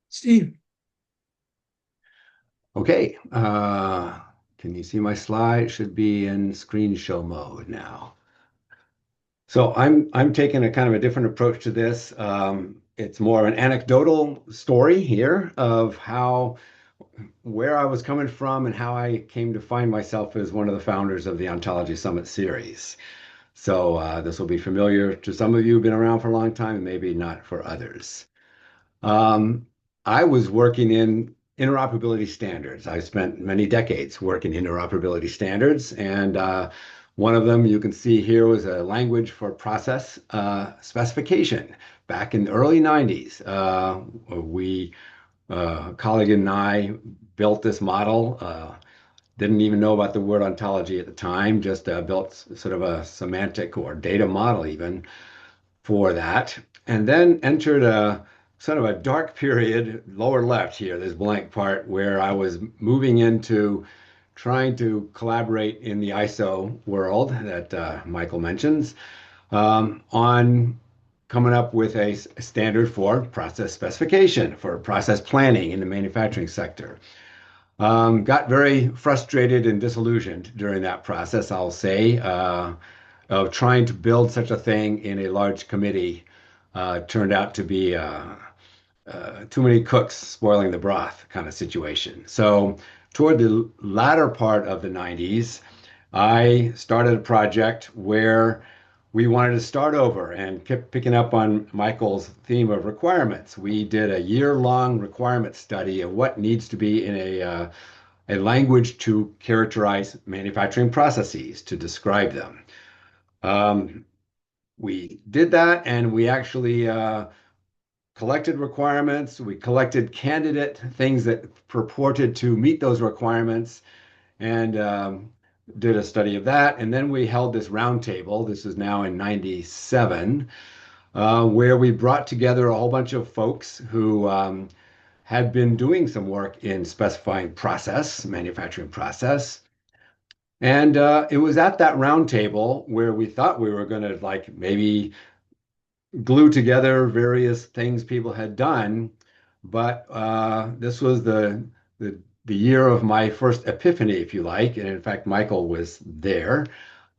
Steve, Okay, can you see my slide? It should be in screen show mode now. So I'm taking a kind of a different approach to this. It's more of an anecdotal story here of how where I was coming from and how I came to find myself as one of the founders of the Ontology Summit series. So this will be familiar to some of you who've been around for a long time, and maybe not for others. Um, I was working in interoperability standards. I spent many decades working in interoperability standards, and one of them you can see here was a language for process specification. Back in the early 90s, a colleague and I built this model. Didn't even know about the word ontology at the time, just built sort of a semantic or data model even for that, and then entered a sort of a dark period, lower left here, this blank part, where I was moving into trying to collaborate in the ISO world that Michael mentions on coming up with a standard for process specification for process planning in the manufacturing sector. Got very frustrated and disillusioned during that process, I'll say, of trying to build such a thing in a large committee. Turned out to be too many cooks spoiling the broth kind of situation. So, toward the latter part of the 90s, I started a project where we wanted to start over and kept picking up on Michael's theme of requirements. We did a year-long requirement study of what needs to be in a language to characterize manufacturing processes, to describe them. Um, we did that, and we actually collected requirements. We collected candidate things that purported to meet those requirements, and did a study of that. And then we held this roundtable. This is now in 97, where we brought together a whole bunch of folks who had been doing some work in specifying process, manufacturing process. And it was at that roundtable where we thought we were going to like maybe glue together various things people had done. But this was the year of my first epiphany, if you like. And in fact, Michael was there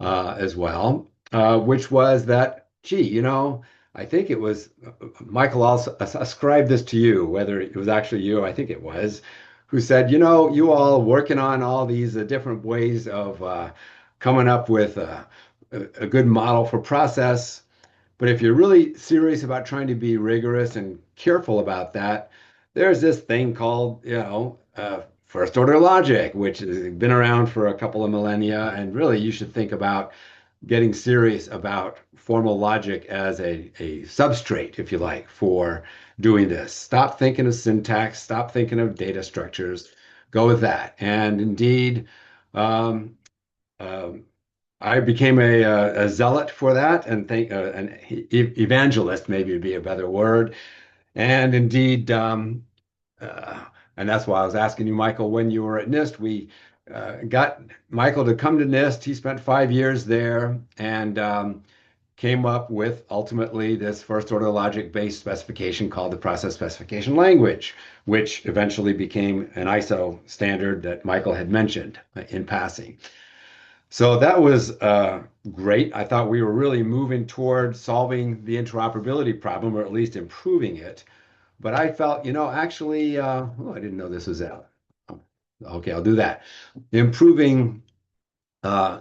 as well, which was that, gee, I think it was Michael also ascribed this to you, whether it was actually you, I think it was, who said, you all working on all these different ways of coming up with a good model for process. But if you're really serious about trying to be rigorous and careful about that, there's this thing called, first order logic, which has been around for a couple of millennia. And really, you should think about getting serious about formal logic as a substrate, if you like, for doing this. Stop thinking of syntax, stop thinking of data structures, go with that. And indeed, um, um, I became a zealot for that and think an evangelist maybe would be a better word. And indeed, uh, and that's why I was asking you, Michael, when you were at NIST, we got Michael to come to NIST. He spent 5 years there and came up with ultimately this first order logic based specification called the process specification language, which eventually became an ISO standard that Michael had mentioned in passing. So that was great. I thought we were really moving toward solving the interoperability problem, or at least improving it. But I felt, actually, oh, I didn't know this was out. Okay, I'll do that. Improving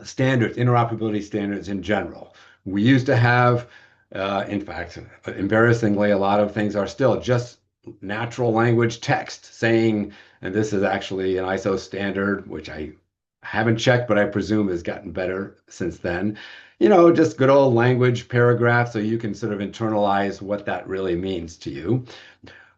standards, interoperability standards in general. We used to have, in fact, embarrassingly, a lot of things are still just natural language text saying, and this is actually an ISO standard, which I haven't checked, but I presume has gotten better since then. Just good old language paragraph so you can sort of internalize what that really means to you.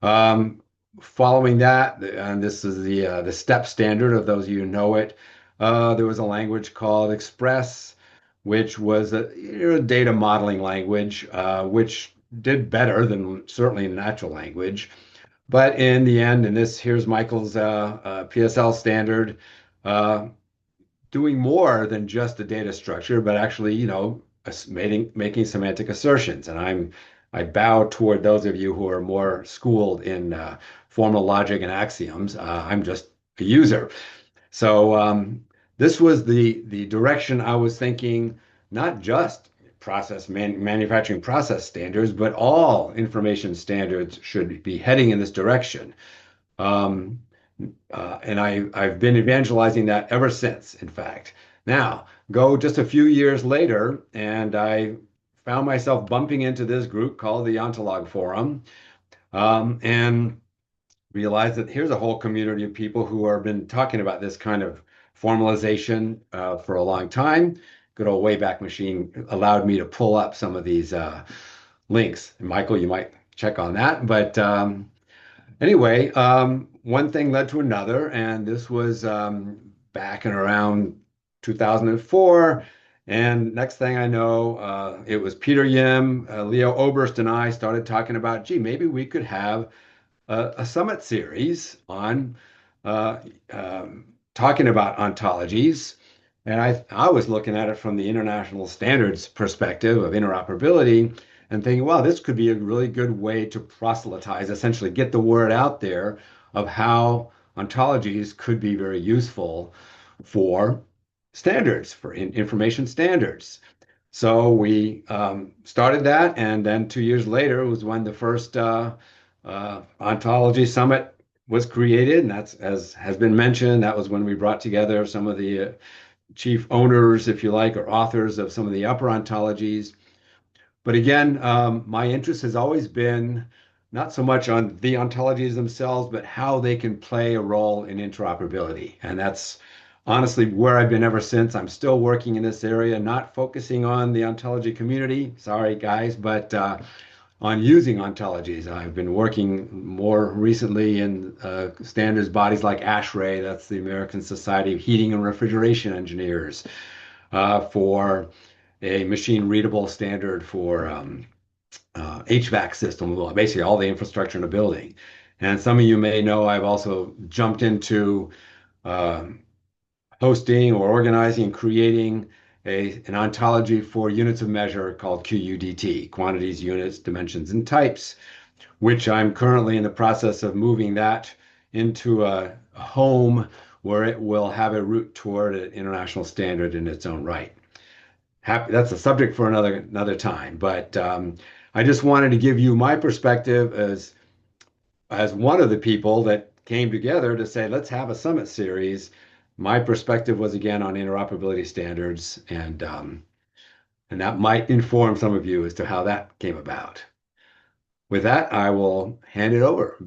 Um, Following that, and this is the step standard of those of you who know it. There was a language called Express, which was a data modeling language, which did better than certainly natural language. But in the end, and here's Michael's PSL standard, uh, doing more than just the data structure, but actually, making semantic assertions. And I'm I bow toward those of you who are more schooled in formal logic and axioms. I'm just a user. So this was the direction I was thinking, not just manufacturing process standards, but all information standards should be heading in this direction. Um, and I've been evangelizing that ever since, in fact. Now, go just a few years later, and I found myself bumping into this group called the Ontolog Forum, and realized that here's a whole community of people who have been talking about this kind of formalization for a long time. Good old Wayback Machine allowed me to pull up some of these links. And Michael, you might check on that. But anyway, one thing led to another, and this was back in around 2004. And next thing I know, it was Peter Yim, Leo Oberst, and I started talking about, gee, maybe we could have a summit series on uh, talking about ontologies. And I was looking at it from the international standards perspective of interoperability and thinking, wow, this could be a really good way to proselytize, essentially get the word out there of how ontologies could be very useful for standards, for information standards. So we started that, and then 2 years later was when the first Ontology Summit was created, and that's, as has been mentioned, that was when we brought together some of the chief owners, if you like, or authors of some of the upper ontologies. But again, my interest has always been not so much on the ontologies themselves, but how they can play a role in interoperability. And that's honestly where I've been ever since. I'm still working in this area, not focusing on the ontology community. Sorry, guys, but on using ontologies. I've been working more recently in standards bodies like ASHRAE, that's the American Society of Heating and Refrigeration Engineers, for a machine readable standard for HVAC system, well, basically all the infrastructure in a building. And some of you may know I've also jumped into uh, hosting or organizing and creating an ontology for units of measure called QUDT, quantities, units, dimensions, and types, which I'm currently in the process of moving that into a home where it will have a route toward an international standard in its own right. That's a subject for another time, but I just wanted to give you my perspective as one of the people that came together to say, let's have a summit series. My perspective was again on interoperability standards, and that might inform some of you as to how that came about. With that, I will hand it over